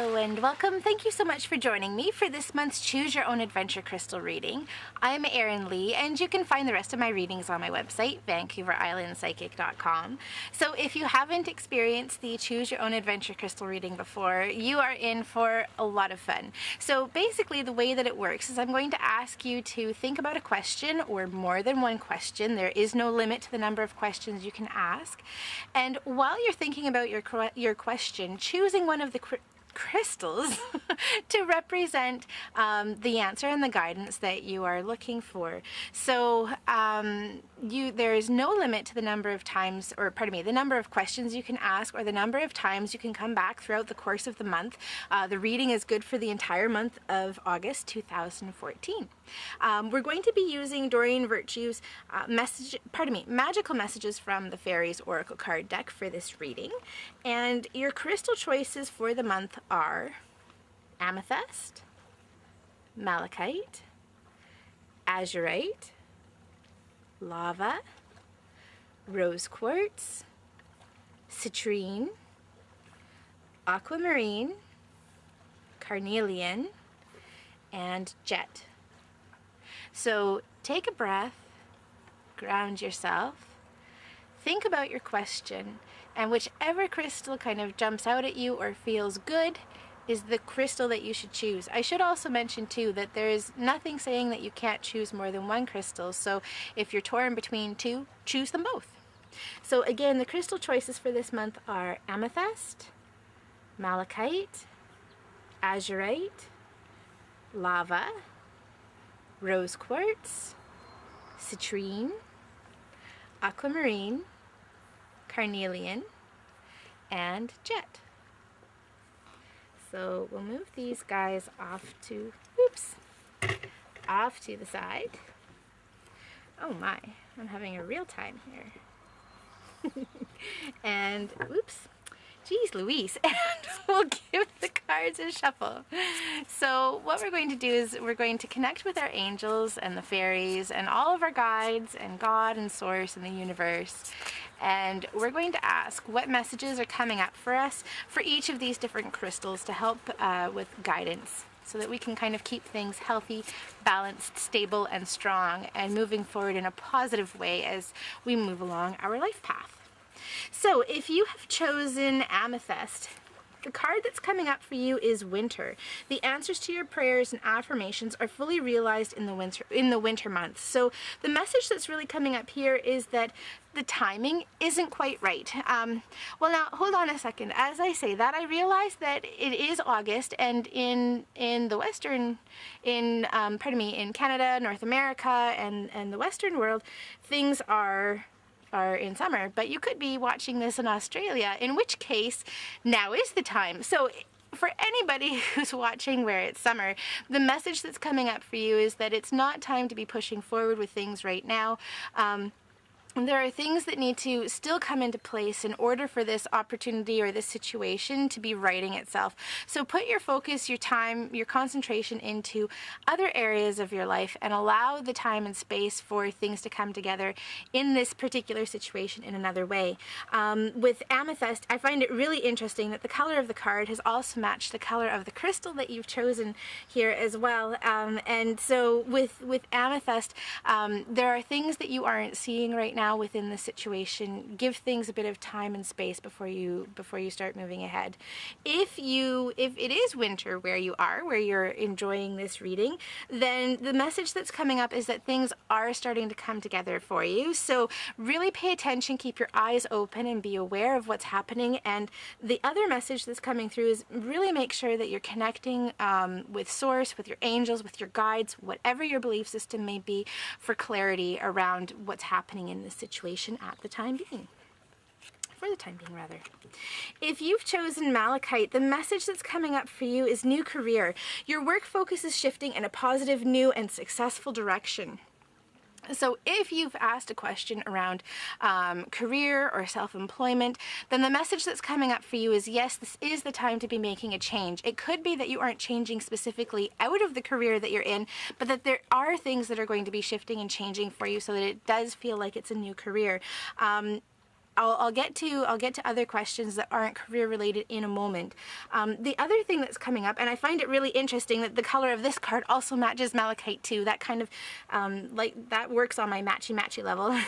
Hello and welcome. Thank you so much for joining me for this month's Choose Your Own Adventure Crystal reading. I'm Erin Lee, and you can find the rest of my readings on my website, VancouverIslandPsychic.com. So if you haven't experienced the Choose Your Own Adventure Crystal reading before, you are in for a lot of fun. So basically the way that it works is I'm going to ask you to think about a question or more than one question. There is no limit to the number of questions you can ask. And while you're thinking about your question, choosing one of the crystals to represent the answer and the guidance that you are looking for. So there is no limit to the number of times, or pardon me, the number of questions you can ask or the number of times you can come back throughout the course of the month. The reading is good for the entire month of August 2014. We're going to be using Doreen Virtue's magical messages from the Fairies Oracle card deck for this reading. And your crystal choices for the month are Amethyst, Malachite, Azurite, Lava, Rose Quartz, Citrine, Aquamarine, Carnelian, and Jet. So take a breath, ground yourself, think about your question, and whichever crystal kind of jumps out at you or feels good is the crystal that you should choose. I should also mention too that there is nothing saying that you can't choose more than one crystal, so if you're torn between two, choose them both. So again, the crystal choices for this month are Amethyst, Malachite, Azurite, Lava, Rose Quartz, Citrine, Aquamarine, Carnelian, and Jet. So we'll move these guys off to the side. Oh my, I'm having a real time here. And geez Louise, and we'll give the cards a shuffle. So what we're going to do is we're going to connect with our angels and the fairies and all of our guides and God and Source and the universe. And we're going to ask what messages are coming up for us for each of these different crystals to help with guidance, so that we can kind of keep things healthy, balanced, stable, and strong, and moving forward in a positive way as we move along our life path. So if you have chosen Amethyst, the card that's coming up for you is Winter. The answers to your prayers and affirmations are fully realized in the winter months. So the message that's really coming up here is that the timing isn't quite right. Well, now hold on a second. As I say that, I realize that it is August, and in Canada, North America, and the Western world, things are in summer, but you could be watching this in Australia, in which case now is the time. So for anybody who's watching where it's summer, the message that's coming up for you is that it's not time to be pushing forward with things right now. There are things that need to still come into place in order for this opportunity or this situation to be righting itself. So put your focus, your time, your concentration into other areas of your life and allow the time and space for things to come together in this particular situation in another way. With Amethyst, I find it really interesting that the color of the card has also matched the color of the crystal that you've chosen here as well. And so with Amethyst, there are things that you aren't seeing right now within the situation. Give things a bit of time and space before you start moving ahead. If it is winter where you are, where you're enjoying this reading, then the message that's coming up is that things are starting to come together for you. So really pay attention, keep your eyes open, and be aware of what's happening. And the other message that's coming through is really make sure that you're connecting with Source, with your angels, with your guides, whatever your belief system may be, for clarity around what's happening in this situation at the time being. For the time being, rather. If you've chosen Malachite, the message that's coming up for you is new career. Your work focus is shifting in a positive, new, and successful direction. So if you've asked a question around career or self-employment, then the message that's coming up for you is, yes, this is the time to be making a change. It could be that you aren't changing specifically out of the career that you're in, but that there are things that are going to be shifting and changing for you so that it does feel like it's a new career. I'll get to other questions that aren't career related in a moment. The other thing that's coming up, and I find it really interesting that the color of this card also matches Malachite too. That kind of like that works on my matchy level.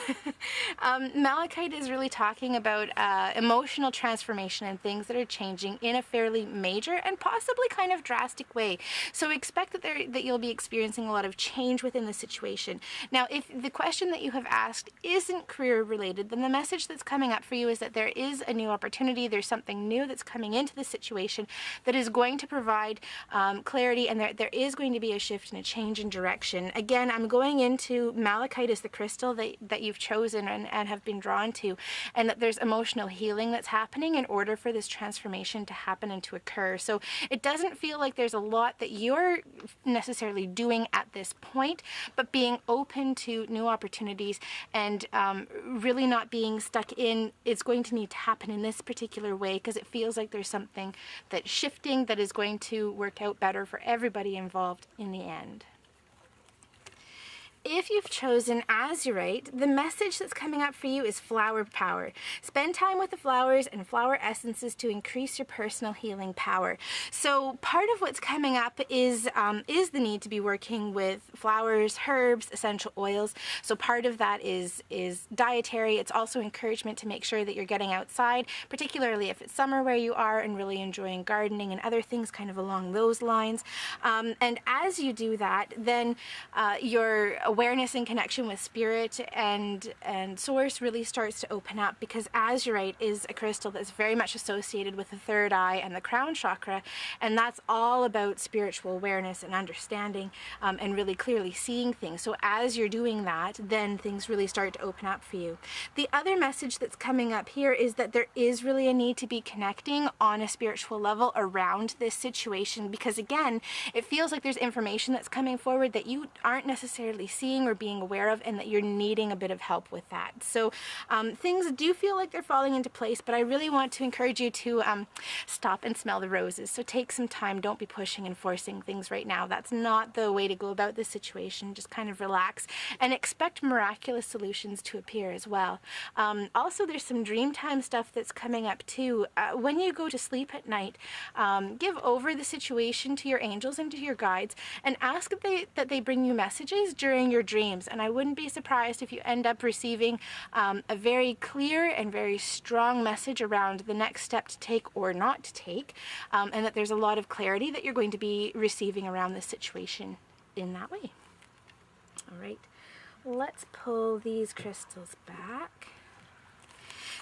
Malachite is really talking about emotional transformation and things that are changing in a fairly major and possibly kind of drastic way. So expect that you'll be experiencing a lot of change within the situation. Now, if the question that you have asked isn't career related, then the message that's coming up for you is that there is a new opportunity, there's something new that's coming into the situation that is going to provide clarity, and there is going to be a shift and a change in direction. Again, I'm going into Malachite as the crystal that you've chosen and have been drawn to, and that there's emotional healing that's happening in order for this transformation to happen and to occur. So it doesn't feel like there's a lot that you're necessarily doing at this point, but being open to new opportunities and really not being stuck in it's going to need to happen in this particular way, because it feels like there's something that's shifting that is going to work out better for everybody involved in the end. If you've chosen Azurite, the message that's coming up for you is flower power. Spend time with the flowers and flower essences to increase your personal healing power. So part of what's coming up is the need to be working with flowers, herbs, essential oils. So part of that is dietary. It's also encouragement to make sure that you're getting outside, particularly if it's summer where you are, and really enjoying gardening and other things kind of along those lines. And as you do that, then your awareness and connection with spirit and source really starts to open up, because Azurite is a crystal that's very much associated with the third eye and the crown chakra, and that's all about spiritual awareness and understanding and really clearly seeing things. So as you're doing that, then things really start to open up for you. The other message that's coming up here is that there is really a need to be connecting on a spiritual level around this situation, because again, it feels like there's information that's coming forward that you aren't necessarily seeing or being aware of, and that you're needing a bit of help with that. So things do feel like they're falling into place, but I really want to encourage you to stop and smell the roses. So take some time. Don't be pushing and forcing things right now. That's not the way to go about this situation. Just kind of relax and expect miraculous solutions to appear as well. Also, there's some dream time stuff that's coming up too. When you go to sleep at night, give over the situation to your angels and to your guides, and ask that they bring you messages during your dreams. And I wouldn't be surprised if you end up receiving a very clear and very strong message around the next step to take or not to take, and that there's a lot of clarity that you're going to be receiving around this situation in that way. All right, let's pull these crystals back.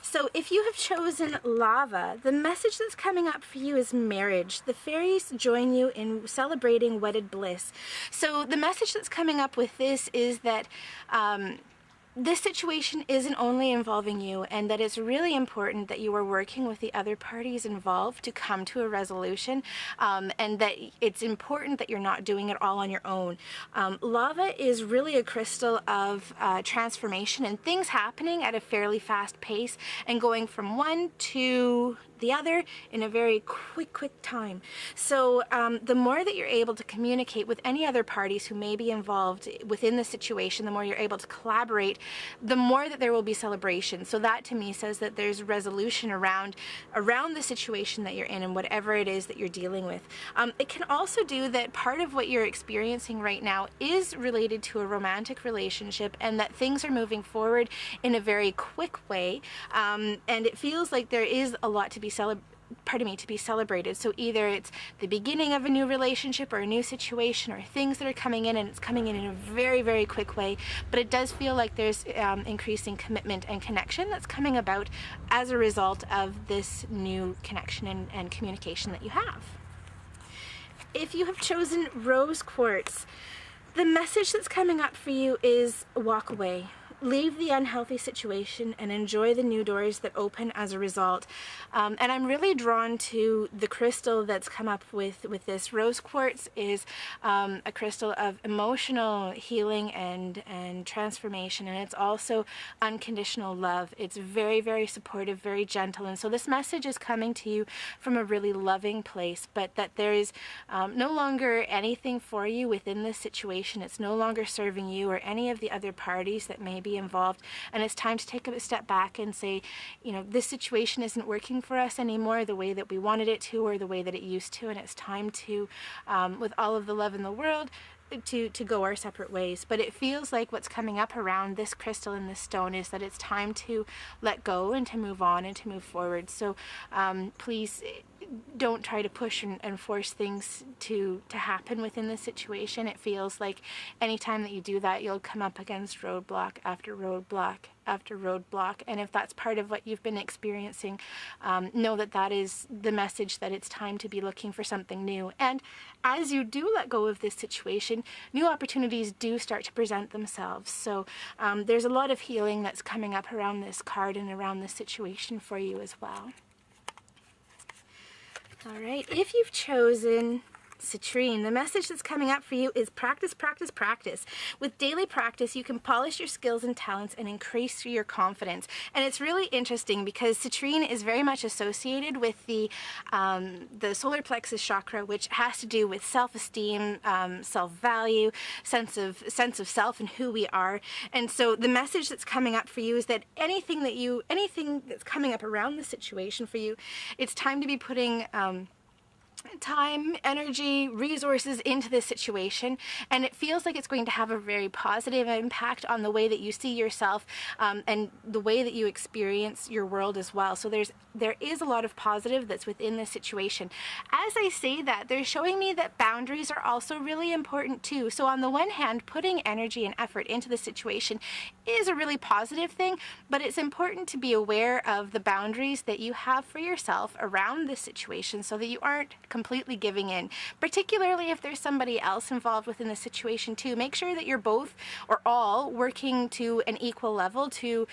So if you have chosen lava, the message that's coming up for you is marriage. The fairies join you in celebrating wedded bliss. So the message that's coming up with this is that this situation isn't only involving you, and that it's really important that you are working with the other parties involved to come to a resolution, and that it's important that you're not doing it all on your own. Lava is really a crystal of transformation and things happening at a fairly fast pace and going from one to the other in a very quick time. So the more that you're able to communicate with any other parties who may be involved within the situation, the more you're able to collaborate, the more that there will be celebration. So that to me says that there's resolution around the situation that you're in and whatever it is that you're dealing with. It can also do that part of what you're experiencing right now is related to a romantic relationship, and that things are moving forward in a very quick way, and it feels like there is a lot to be celebrated. So either it's the beginning of a new relationship or a new situation, or things that are coming in, and it's coming in a very quick way, but it does feel like there's increasing commitment and connection that's coming about as a result of this new connection and communication that you have. If you have chosen rose quartz, the message that's coming up for you is walk away. Leave the unhealthy situation and enjoy the new doors that open as a result. And I'm really drawn to the crystal that's come up with this. Rose quartz is a crystal of emotional healing and transformation, and it's also unconditional love. It's very supportive, very gentle, and so this message is coming to you from a really loving place, but that there is no longer anything for you within this situation. It's no longer serving you or any of the other parties that may be be involved, and it's time to take a step back and say, you know, this situation isn't working for us anymore the way that we wanted it to or the way that it used to, and it's time to, with all of the love in the world, to go our separate ways. But it feels like what's coming up around this crystal and this stone is that it's time to let go and to move on and to move forward. So please don't try to push and force things to happen within this situation. It feels like anytime that you do that, you'll come up against roadblock after roadblock after roadblock. And if that's part of what you've been experiencing, know that that is the message, that it's time to be looking for something new. And as you do let go of this situation, new opportunities do start to present themselves. So there's a lot of healing that's coming up around this card and around this situation for you as well. All right, if you've chosen Citrine, the message that's coming up for you is practice, practice, practice. With daily practice, you can polish your skills and talents and increase your confidence. And it's really interesting because Citrine is very much associated with the solar plexus chakra, which has to do with self-esteem, self-value, sense of self and who we are. And so the message that's coming up for you is that anything that's coming up around the situation for you, it's time to be putting time, energy, resources into this situation, and it feels like it's going to have a very positive impact on the way that you see yourself and the way that you experience your world as well. So there is a lot of positive that's within this situation. As I say that, they're showing me that boundaries are also really important too. So on the one hand, putting energy and effort into the situation is a really positive thing, but it's important to be aware of the boundaries that you have for yourself around this situation so that you aren't completely giving in, particularly if there's somebody else involved within the situation too. Make sure that you're both or all working to an equal level to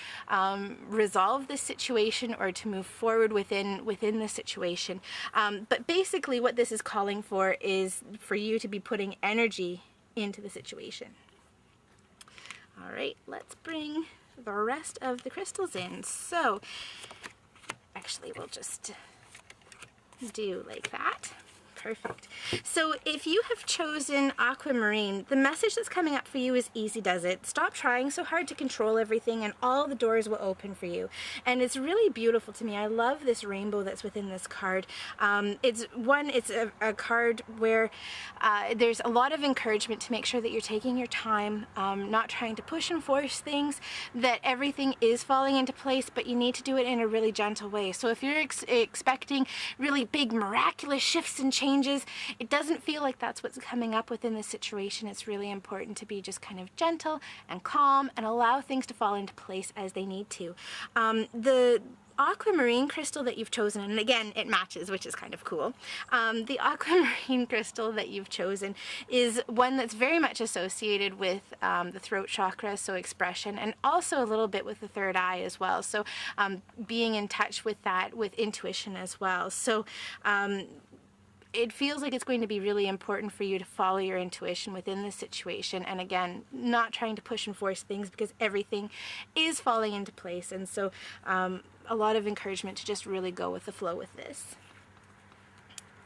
resolve this situation or to move forward within the situation. But basically what this is calling for is for you to be putting energy into the situation. All right, let's bring the rest of the crystals in. So actually we'll just do like that. Perfect. So if you have chosen Aquamarine, the message that's coming up for you is easy does it. Stop trying so hard to control everything and all the doors will open for you. And it's really beautiful to me. I love this rainbow that's within this card. It's a card where there's a lot of encouragement to make sure that you're taking your time, not trying to push and force things, that everything is falling into place, but you need to do it in a really gentle way. So if you're expecting really big miraculous shifts and changes, it doesn't feel like that's what's coming up within this situation. It's really important to be just kind of gentle and calm and allow things to fall into place as they need to. The Aquamarine crystal that you've chosen, and again it matches, which is kind of cool. The Aquamarine crystal that you've chosen is one that's very much associated with the throat chakra, so expression, and also a little bit with the third eye as well. So being in touch with that, with intuition as well. So it feels like it's going to be really important for you to follow your intuition within this situation, and again, not trying to push and force things because everything is falling into place. And so a lot of encouragement to just really go with the flow with this.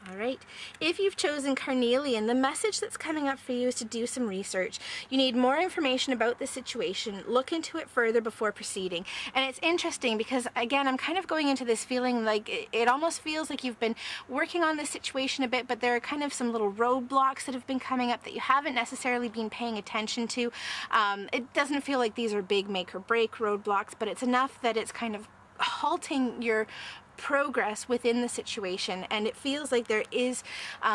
All right, if you've chosen Carnelian, the message that's coming up for you is to do some research. You need more information about the situation, look into it further before proceeding. And it's interesting because, again, I'm kind of going into this feeling like it almost feels like you've been working on this situation a bit, but there are kind of some little roadblocks that have been coming up that you haven't necessarily been paying attention to. It doesn't feel like these are big make or break roadblocks, but it's enough that it's kind of halting your progress within the situation, and it feels like there is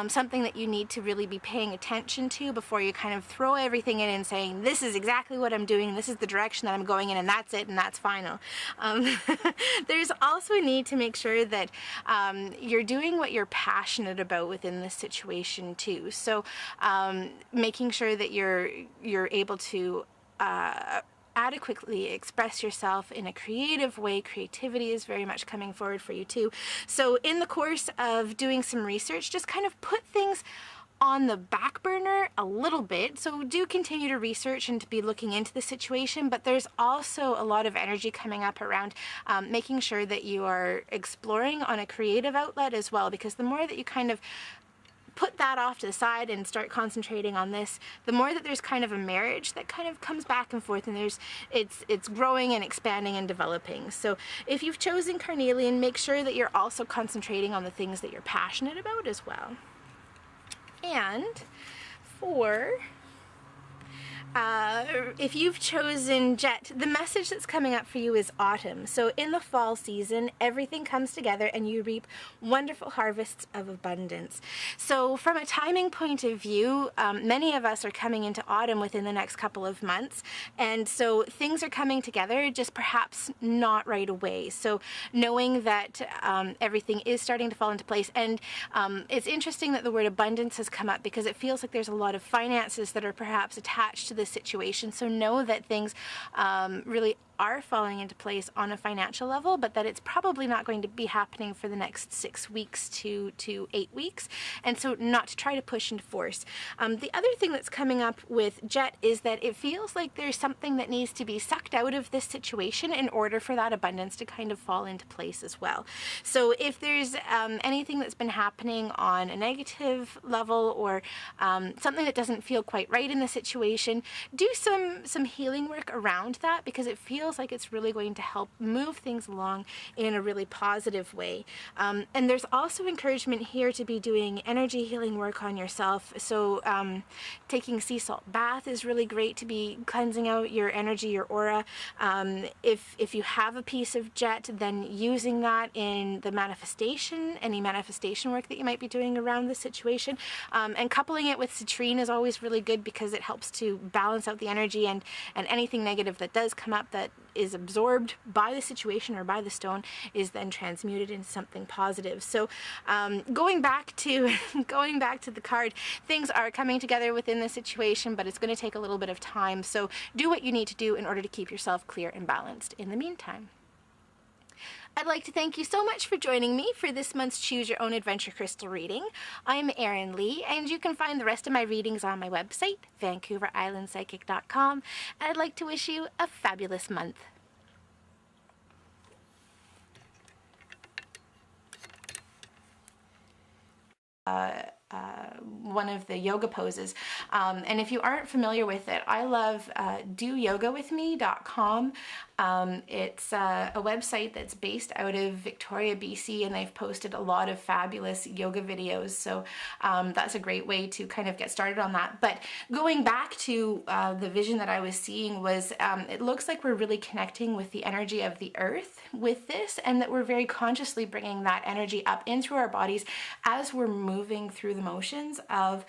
something that you need to really be paying attention to before you kind of throw everything in and saying, this is exactly what I'm doing, this is the direction that I'm going in, and that's it, and that's final. There's also a need to make sure that you're doing what you're passionate about within this situation too. So making sure that you're able to adequately express yourself in a creative way. Creativity is very much coming forward for you too. So in the course of doing some research, just kind of put things on the back burner a little bit. So do continue to research and to be looking into the situation, but there's also a lot of energy coming up around making sure that you are exploring on a creative outlet as well, because the more that you kind of put that off to the side and start concentrating on this, the more that there's kind of a marriage that kind of comes back and forth, and it's growing and expanding and developing. So if you've chosen Carnelian, make sure that you're also concentrating on the things that you're passionate about as well. And for if you've chosen Jet, the message that's coming up for you is autumn. So in the fall season, everything comes together and you reap wonderful harvests of abundance. So from a timing point of view, many of us are coming into autumn within the next couple of months. And so things are coming together, just perhaps not right away. So knowing that everything is starting to fall into place. And it's interesting that the word abundance has come up because it feels like there's a lot of finances that are perhaps attached to this situation. So know that things really are falling into place on a financial level, but that it's probably not going to be happening for the next 6 weeks to 8 weeks, and so not to try to push and force. The other thing that's coming up with Jet is that it feels like there's something that needs to be sucked out of this situation in order for that abundance to kind of fall into place as well. So if there's anything that's been happening on a negative level or something that doesn't feel quite right in the situation, do some healing work around that, because it feels like it's really going to help move things along in a really positive way. And there's also encouragement here to be doing energy healing work on yourself. So taking sea salt bath is really great to be cleansing out your energy, your aura. If you have a piece of Jet, then using that in the manifestation, any manifestation work that you might be doing around the situation. And coupling it with Citrine is always really good because it helps to balance out the energy, and anything negative that does come up that is absorbed by the situation or by the stone is then transmuted into something positive. So going back to the card, things are coming together within the situation, but it's going to take a little bit of time. So do what you need to do in order to keep yourself clear and balanced in the meantime. I'd like to thank you so much for joining me for this month's Choose Your Own Adventure Crystal reading. I'm Erin Lee, and you can find the rest of my readings on my website, VancouverIslandPsychic.com, and I'd like to wish you a fabulous month. One of the yoga poses, and if you aren't familiar with it, I love doyogawithme.com. It's a website that's based out of Victoria, BC, and they've posted a lot of fabulous yoga videos, so that's a great way to kind of get started on that. But going back to the vision that I was seeing was it looks like we're really connecting with the energy of the earth with this, and that we're very consciously bringing that energy up in through our bodies as we're moving through the motions of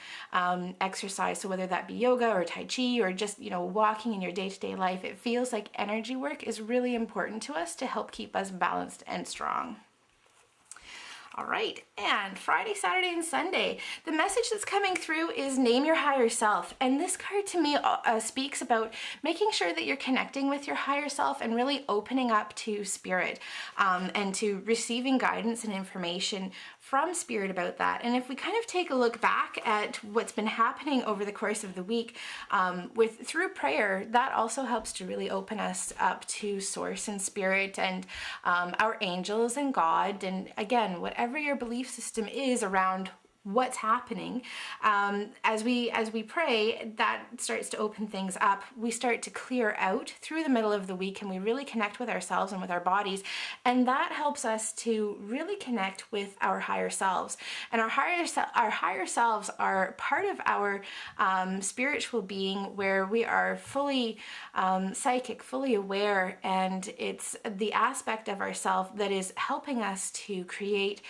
exercise. So whether that be yoga or Tai Chi or just, you know, walking in your day-to-day life, it feels like energy work is really important to us to help keep us balanced and strong. All right, and Friday, Saturday, and Sunday, the message that's coming through is name your higher self. And this card to me speaks about making sure that you're connecting with your higher self and really opening up to spirit and to receiving guidance and information from spirit about that. And if we kind of take a look back at what's been happening over the course of the week through prayer, that also helps to really open us up to source and spirit and our angels and God, and again, whatever your belief system is around what's happening, as we pray, that starts to open things up. We start to clear out through the middle of the week, and we really connect with ourselves and with our bodies, and that helps us to really connect with our higher selves. And our higher selves are part of our spiritual being, where we are fully psychic, fully aware, and it's the aspect of ourself that is helping us to create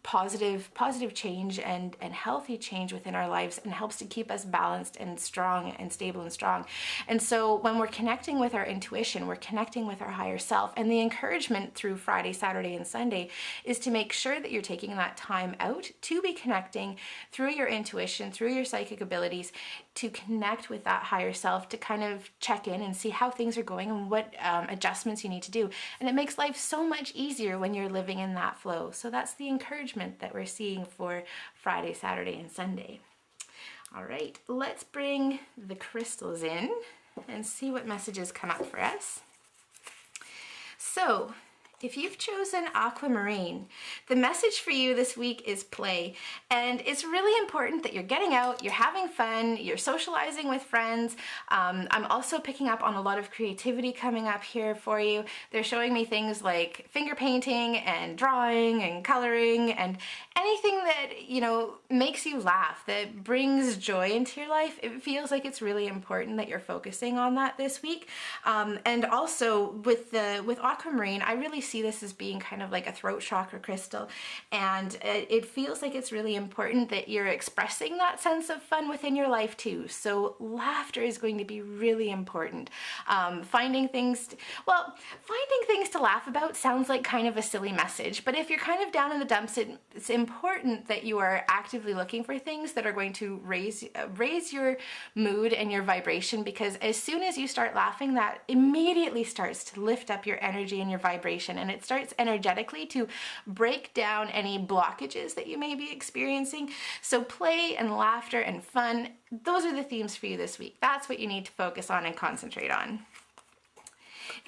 positive change and healthy change within our lives, and helps to keep us balanced and strong and stable and strong. And so when we're connecting with our intuition, we're connecting with our higher self, and the encouragement through Friday, Saturday, and Sunday is to make sure that you're taking that time out to be connecting through your intuition, through your psychic abilities, to connect with that higher self, to kind of check in and see how things are going and what adjustments you need to do. And it makes life so much easier when you're living in that flow. So that's the encouragement that we're seeing for Friday, Saturday, and Sunday. All right, let's bring the crystals in and see what messages come up for us. So If you've chosen Aquamarine, the message for you this week is play. And it's really important that you're getting out, you're having fun, you're socializing with friends. I'm also picking up on a lot of creativity coming up here for you. They're showing me things like finger painting and drawing and coloring and anything that, you know, makes you laugh, that brings joy into your life. It feels like it's really important that you're focusing on that this week. And also with Aquamarine, I really see this as being kind of like a throat chakra crystal, and it feels like it's really important that you're expressing that sense of fun within your life too. So laughter is going to be really important. Finding things to laugh about sounds like kind of a silly message, but if you're kind of down in the dumps, it's important that you are actively looking for things that are going to raise your mood and your vibration, because as soon as you start laughing, that immediately starts to lift up your energy and your vibration, and it starts energetically to break down any blockages that you may be experiencing. So play and laughter and fun, those are the themes for you this week. That's what you need to focus on and concentrate on.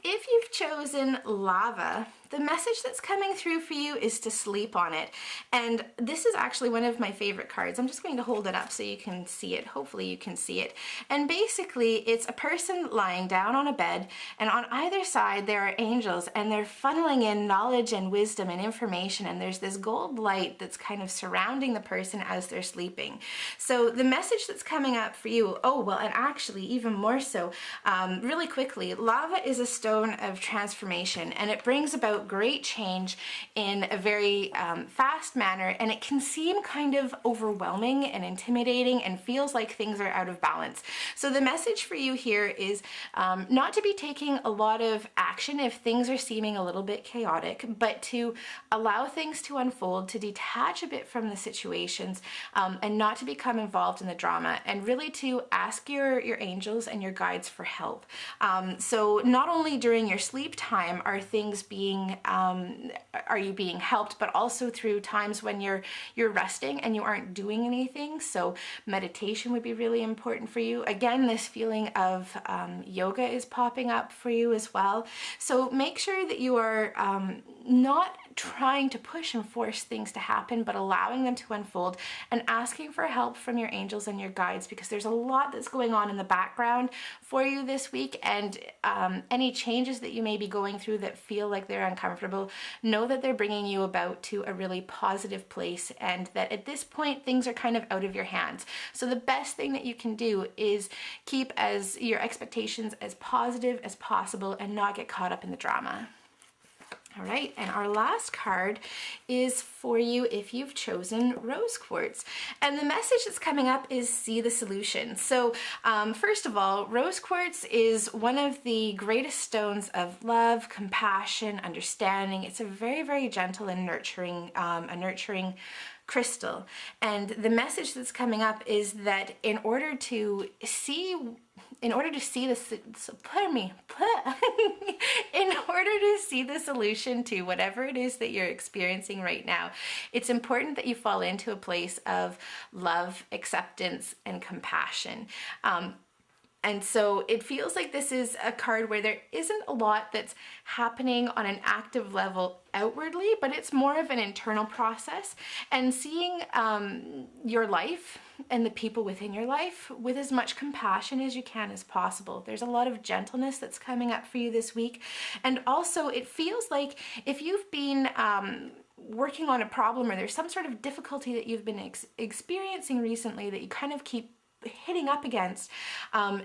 If you've chosen lava, the message that's coming through for you is to sleep on it. And this is actually one of my favorite cards. I'm just going to hold it up so you can see it. Hopefully you can see it. And basically it's a person lying down on a bed, and on either side there are angels, and they're funneling in knowledge and wisdom and information, and there's this gold light that's kind of surrounding the person as they're sleeping. So the message that's coming up for you, oh well, and actually even more so, really quickly, lava is a stone of transformation, and it brings about great change in a very fast manner, and it can seem kind of overwhelming and intimidating and feels like things are out of balance. So the message for you here is not to be taking a lot of action if things are seeming a little bit chaotic, but to allow things to unfold, to detach a bit from the situations, and not to become involved in the drama, and really to ask your angels and your guides for help. So not only during your sleep time are things being are you being helped, but also through times when you're resting and you aren't doing anything. So meditation would be really important for you. Again, this feeling of yoga is popping up for you as well. So make sure that you are not trying to push and force things to happen, but allowing them to unfold and asking for help from your angels and your guides, because there's a lot that's going on in the background for you this week, and any changes that you may be going through that feel like they're uncomfortable, know that they're bringing you about to a really positive place, and that at this point things are kind of out of your hands. So the best thing that you can do is keep as your expectations as positive as possible and not get caught up in the drama. All right, and our last card is for you if you've chosen rose quartz. And the message that's coming up is see the solution. So first of all, rose quartz is one of the greatest stones of love, compassion, understanding. It's a very, very gentle and nurturing, crystal. And the message that's coming up is that in order to see the solution to whatever it is that you're experiencing right now, it's important that you fall into a place of love, acceptance, and compassion. And so it feels like this is a card where there isn't a lot that's happening on an active level outwardly, but it's more of an internal process, and seeing your life and the people within your life with as much compassion as you can as possible. There's a lot of gentleness that's coming up for you this week. And also it feels like if you've been working on a problem, or there's some sort of difficulty that you've been experiencing recently that you kind of keep hitting up against,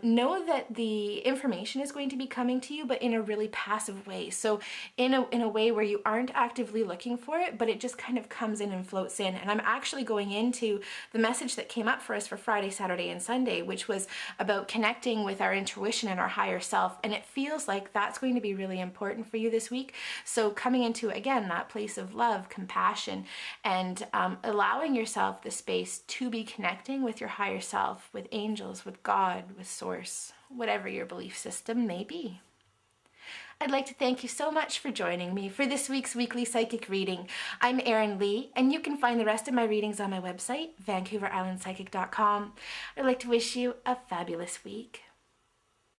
know that the information is going to be coming to you, but in a really passive way. So in a way where you aren't actively looking for it, but it just kind of comes in and floats in. And I'm actually going into the message that came up for us for Friday, Saturday, and Sunday, which was about connecting with our intuition and our higher self. And it feels like that's going to be really important for you this week. So coming into, again, that place of love, compassion, and allowing yourself the space to be connecting with your higher self, with angels, with God, with Source, whatever your belief system may be. I'd like to thank you so much for joining me for this week's weekly psychic reading. I'm Erin Lee, and you can find the rest of my readings on my website, VancouverIslandPsychic.com. I'd like to wish you a fabulous week.